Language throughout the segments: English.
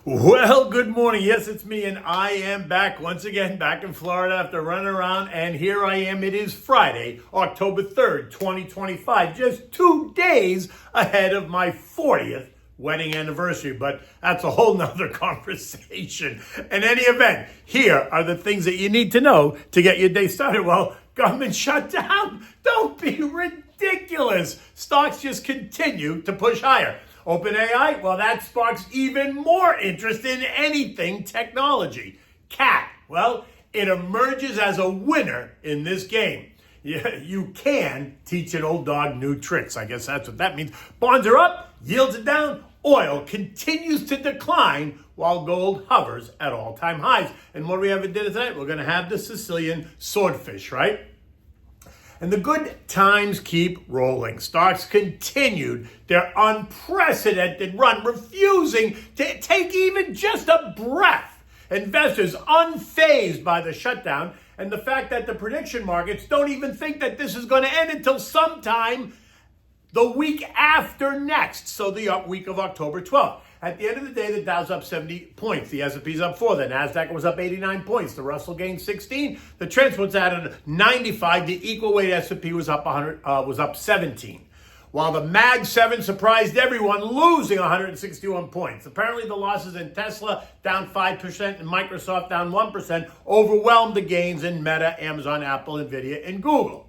Well, good morning. Yes, it's me, and I am back once again, back in Florida after running around, and here I am. It is Friday, October 3rd, 2025, just 2 days ahead of my 40th wedding anniversary, but that's a whole nother conversation. In any event, here are the things that you need to know to get your day started. Well, government shutdown? Don't be ridiculous. Stocks just continue to push higher. OpenAI, well, that sparks even more interest in anything technology. Cat, well, it emerges as a winner in this game. You can teach an old dog new tricks. I guess that's what that means. Bonds are up, yields are down, oil continues to decline while gold hovers at all-time highs. And what do we have at dinner tonight? We're going to have the Sicilian swordfish, right? And the good times keep rolling. Stocks continued their unprecedented run, refusing to take even just a breath. Investors unfazed by the shutdown and the fact that the prediction markets don't even think that this is going to end until sometime the week after next, so the week of October 12th. At the end of the day, the Dow's up 70 points. The S&P's up 4. The Nasdaq was up 89 points. The Russell gained 16. The Transport's added 95. The equal weight S&P was up 17. While the Mag 7 surprised everyone, losing 161 points. Apparently, the losses in Tesla down 5% and Microsoft down 1% overwhelmed the gains in Meta, Amazon, Apple, Nvidia, and Google.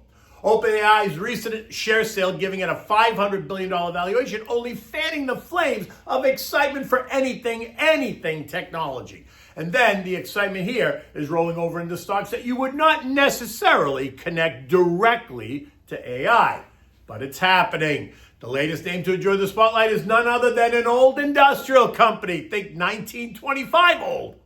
OpenAI's recent share sale giving it a $500 billion valuation, only fanning the flames of excitement for anything technology. And then the excitement here is rolling over into stocks that you would not necessarily connect directly to AI. But it's happening. The latest name to enjoy the spotlight is none other than an old industrial company. Think 1925 old.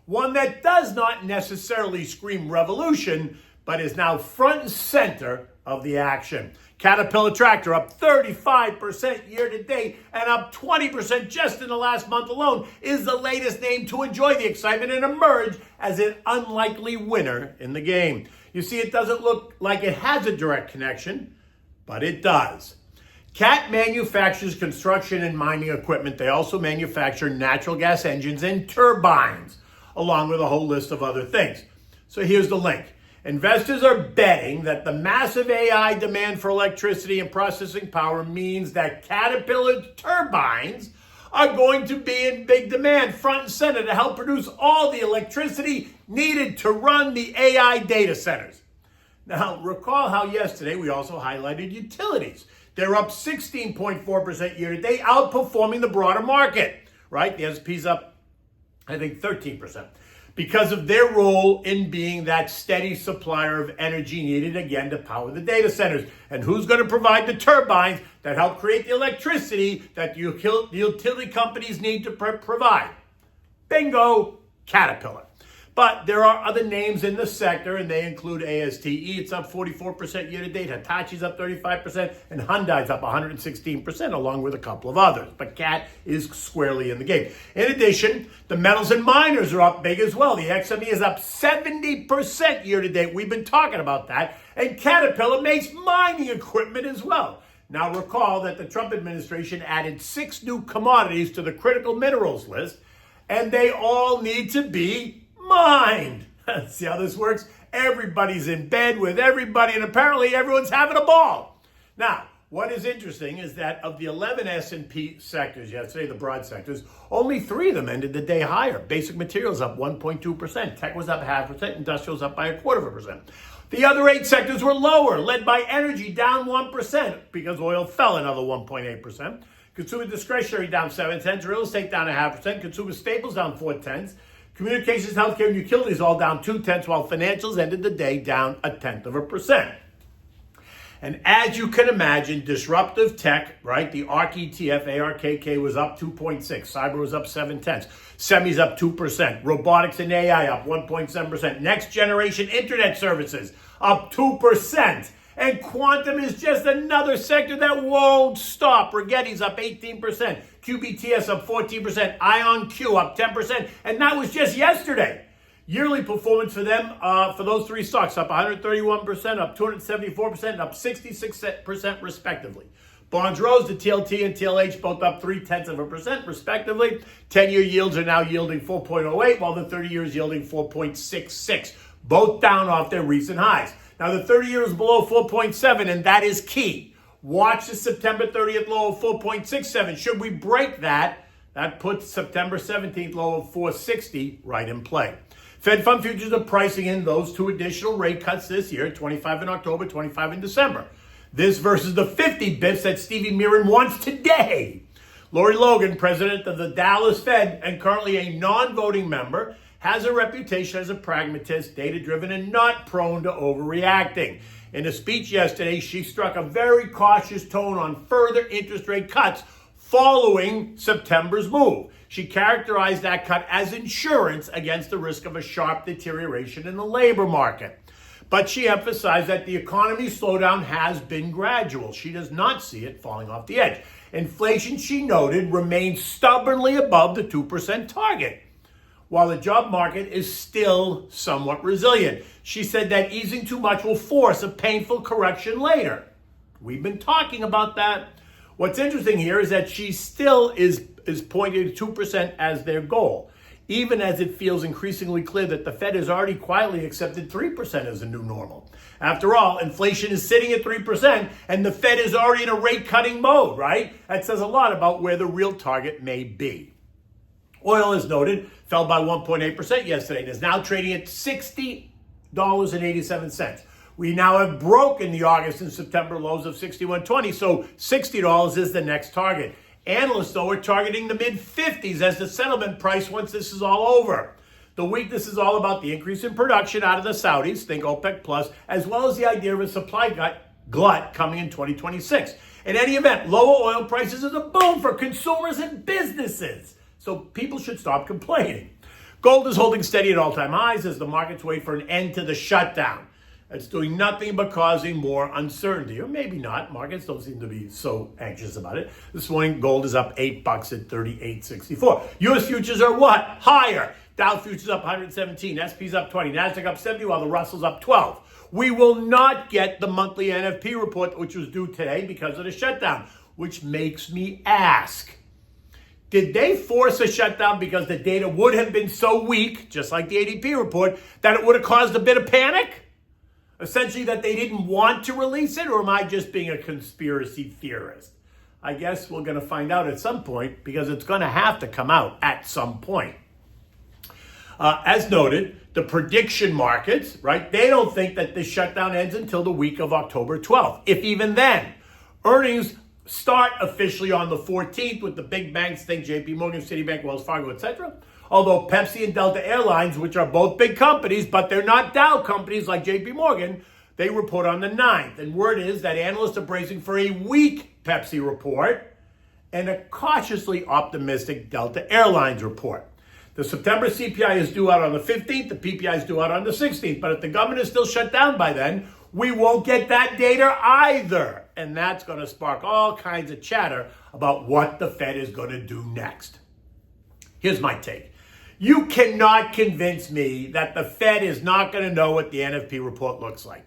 One that does not necessarily scream revolution, but is now front and center of the action. Caterpillar Tractor up 35% year to date and up 20% just in the last month alone is the latest name to enjoy the excitement and emerge as an unlikely winner in the game. You see, it doesn't look like it has a direct connection, but it does. Cat manufactures construction and mining equipment. They also manufacture natural gas engines and turbines, along with a whole list of other things. So here's the link. Investors are betting that the massive AI demand for electricity and processing power means that Caterpillar turbines are going to be in big demand, front and center, to help produce all the electricity needed to run the AI data centers. Now, recall how yesterday we also highlighted utilities. They're up 16.4% year to date, outperforming the broader market, right? The S&P's up, I think, 13%. Because of their role in being that steady supplier of energy needed, again, to power the data centers. And who's going to provide the turbines that help create the electricity that the utility companies need to provide? Bingo, Caterpillar. But there are other names in the sector, and they include ASTE. It's up 44% year to date. Hitachi's up 35%, and Hyundai's up 116%, along with a couple of others. But Cat is squarely in the game. In addition, the metals and miners are up big as well. The XME is up 70% year to date. We've been talking about that. And Caterpillar makes mining equipment as well. Now recall that the Trump administration added 6 new commodities to the critical minerals list, and they all need to be mined. See how this works? Everybody's in bed with everybody, and apparently everyone's having a ball. Now, what is interesting is that of the 11 S&P sectors yesterday, the broad sectors, only 3 of them ended the day higher. Basic materials up 1.2%. Tech was up 0.5%. Industrials up by 0.25%. The other 8 sectors were lower, led by energy down 1% because oil fell another 1.8%. Consumer discretionary down 0.7. Real estate down 0.5%. Consumer staples down 0.4. Communications, healthcare, and utilities all down 0.2, while financials ended the day down 0.1%. And as you can imagine, disruptive tech, right? The ARK ETF, ARKK, was up 2.6. Cyber was up 0.7. Semis up 2%. Robotics and AI up 1.7%. Next generation internet services up 2%. And quantum is just another sector that won't stop. Rigetti's up 18%. QBTS up 14%. IonQ up 10%. And that was just yesterday. Yearly performance for them, for those 3 stocks, up 131%, up 274%, up 66% respectively. Bonds rose, the TLT and TLH both up 0.3% respectively. 10-year yields are now yielding 4.08, while the 30-year is yielding 4.66, both down off their recent highs. Now, the 30-year is below 4.7, and that is key. Watch the September 30th low of 4.67. Should we break that, that puts September 17th low of 460 right in play. Fed fund futures are pricing in those 2 additional rate cuts this year, 25 in October, 25 in December. This versus the 50 bips that Stevie Miron wants today. Lori Logan, president of the Dallas Fed and currently a non-voting member, has a reputation as a pragmatist, data-driven, and not prone to overreacting. In a speech yesterday, she struck a very cautious tone on further interest rate cuts following September's move. She characterized that cut as insurance against the risk of a sharp deterioration in the labor market. But she emphasized that the economy's slowdown has been gradual. She does not see it falling off the edge. Inflation, she noted, remains stubbornly above the 2% target, while the job market is still somewhat resilient. She said that easing too much will force a painful correction later. We've been talking about that. What's interesting here is that she still is pointing to 2% as their goal, even as it feels increasingly clear that the Fed has already quietly accepted 3% as a new normal. After all, inflation is sitting at 3%, and the Fed is already in a rate-cutting mode, right? That says a lot about where the real target may be. Oil, as noted, fell by 1.8% yesterday and is now trading at $60.87. We now have broken the August and September lows of $61.20, so $60 is the next target. Analysts, though, are targeting the mid-50s as the settlement price once this is all over. The weakness is all about the increase in production out of the Saudis, think OPEC plus, as well as the idea of a supply glut coming in 2026. In any event, lower oil prices is a boom for consumers and businesses, so people should stop complaining. Gold is holding steady at all-time highs as the markets wait for an end to the shutdown. It's doing nothing but causing more uncertainty, or maybe not. Markets don't seem to be so anxious about it. This morning, gold is up $8 at 38.64. U.S. futures are what? Higher. Dow futures up 117, SP's up 20, Nasdaq up 70, while the Russell's up 12. We will not get the monthly NFP report, which was due today because of the shutdown, which makes me ask, did they force a shutdown because the data would have been so weak, just like the ADP report, that it would have caused a bit of panic? Essentially that they didn't want to release it, or am I just being a conspiracy theorist? I guess we're going to find out at some point because it's going to have to come out at some point. As noted, the prediction markets, right, they don't think that this shutdown ends until the week of October 12th, if even then. Earnings start officially on the 14th with the big banks, think JP Morgan, Citibank, Wells Fargo, etc. Although Pepsi and Delta Airlines, which are both big companies, but they're not Dow companies like JP Morgan, they report on the 9th. And word is that analysts are bracing for a weak Pepsi report and a cautiously optimistic Delta Airlines report. The September CPI is due out on the 15th, the PPI is due out on the 16th, but if the government is still shut down by then, we won't get that data either. And that's going to spark all kinds of chatter about what the Fed is going to do next. Here's my take. You cannot convince me that the Fed is not going to know what the NFP report looks like,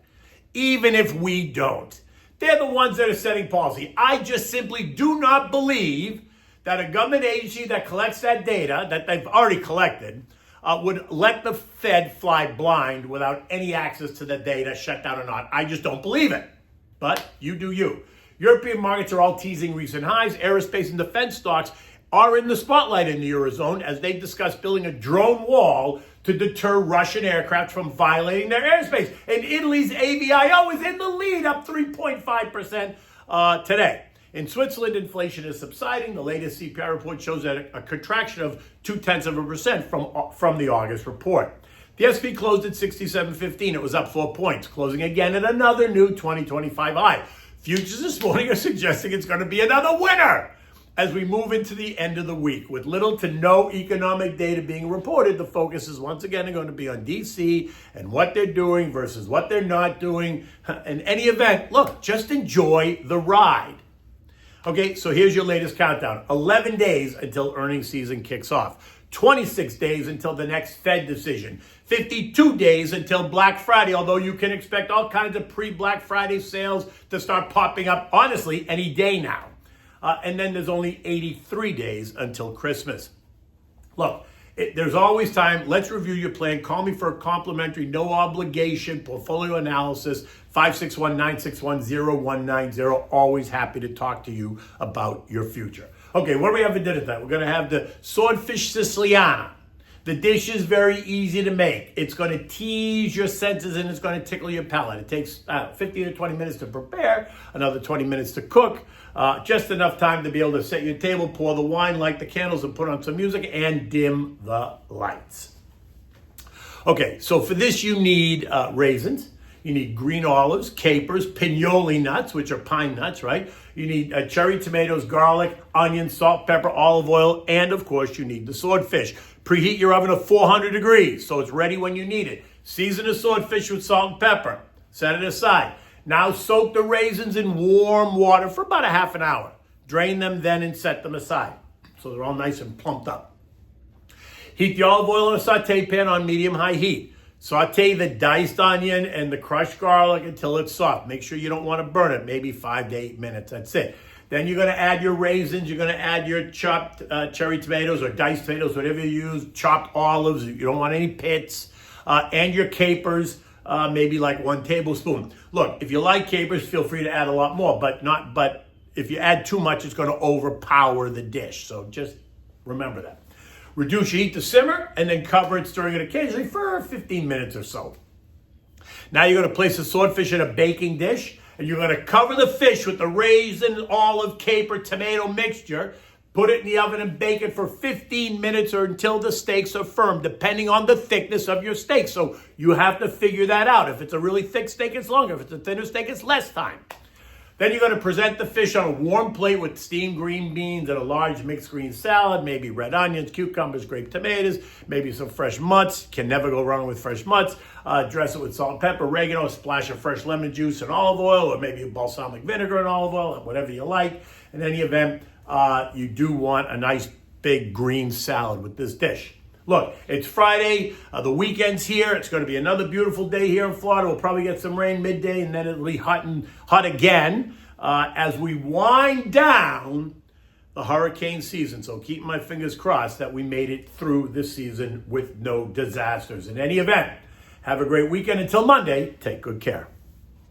even if we don't. They're the ones that are setting policy. I just simply do not believe that a government agency that collects that data, that they've already collected, would let the Fed fly blind without any access to the data, shut down or not. I just don't believe it. But you do you. European markets are all teasing recent highs. Aerospace and defense stocks are in the spotlight in the Eurozone as they discuss building a drone wall to deter Russian aircraft from violating their airspace. And Italy's AVIO is in the lead, up 3.5% today. In Switzerland, inflation is subsiding. The latest CPI report shows that a contraction of 0.2% from the August report. The SP closed at 67.15. It was up 4 points, closing again at another new 2025 high. Futures this morning are suggesting it's going to be another winner. As we move into the end of the week, with little to no economic data being reported, the focus is once again going to be on DC and what they're doing versus what they're not doing. In any event, look, just enjoy the ride. Okay, so here's your latest countdown. 11 days until earnings season kicks off. 26 days until the next Fed decision. 52 days until Black Friday, although you can expect all kinds of pre-Black Friday sales to start popping up, honestly, any day now. And then there's only 83 days until Christmas. Look, there's always time. Let's review your plan. Call me for a complimentary, no obligation portfolio analysis, 561-961-0190. Always happy to talk to you about your future. Okay, what do we have for dinner tonight? We're going to have the Swordfish Siciliana. The dish is very easy to make. It's going to tease your senses and it's going to tickle your palate. It takes 15 to 20 minutes to prepare, another 20 minutes to cook. Just enough time to be able to set your table, pour the wine, light the candles, and put on some music, and dim the lights. Okay, so for this you need raisins. You need green olives, capers, pinoli nuts, which are pine nuts, right? You need cherry tomatoes, garlic, onion, salt, pepper, olive oil, and of course you need the swordfish. Preheat your oven to 400 degrees so it's ready when you need it. Season the swordfish with salt and pepper. Set it aside. Now soak the raisins in warm water for about a half an hour. Drain them then and set them aside so they're all nice and plumped up. Heat the olive oil in a saute pan on medium-high heat. Saute the diced onion and the crushed garlic until it's soft. Make sure you don't want to burn it, maybe 5 to 8 minutes. That's it. Then you're going to add your raisins. You're going to add your chopped cherry tomatoes or diced tomatoes, whatever you use, chopped olives. You don't want any pits. And your capers, maybe like 1 tablespoon. Look, if you like capers, feel free to add a lot more, but if you add too much, it's going to overpower the dish. So just remember that. Reduce your heat to simmer and then cover it, stirring it occasionally for 15 minutes or so. Now you're going to place the swordfish in a baking dish and you're going to cover the fish with the raisin, olive, caper, tomato mixture. Put it in the oven and bake it for 15 minutes or until the steaks are firm, depending on the thickness of your steak. So you have to figure that out. If it's a really thick steak, it's longer. If it's a thinner steak, it's less time. Then you're going to present the fish on a warm plate with steamed green beans and a large mixed green salad, maybe red onions, cucumbers, grape tomatoes, maybe some fresh mutts. Can never go wrong with fresh mutts. Dress it with salt and pepper, oregano, a splash of fresh lemon juice and olive oil, or maybe balsamic vinegar and olive oil, whatever you like. In any event, you do want a nice big green salad with this dish. Look, it's Friday, the weekend's here. It's going to be another beautiful day here in Florida. We'll probably get some rain midday, and then it'll be hot again as we wind down the hurricane season. So keep my fingers crossed that we made it through this season with no disasters. In any event, have a great weekend. Until Monday, take good care.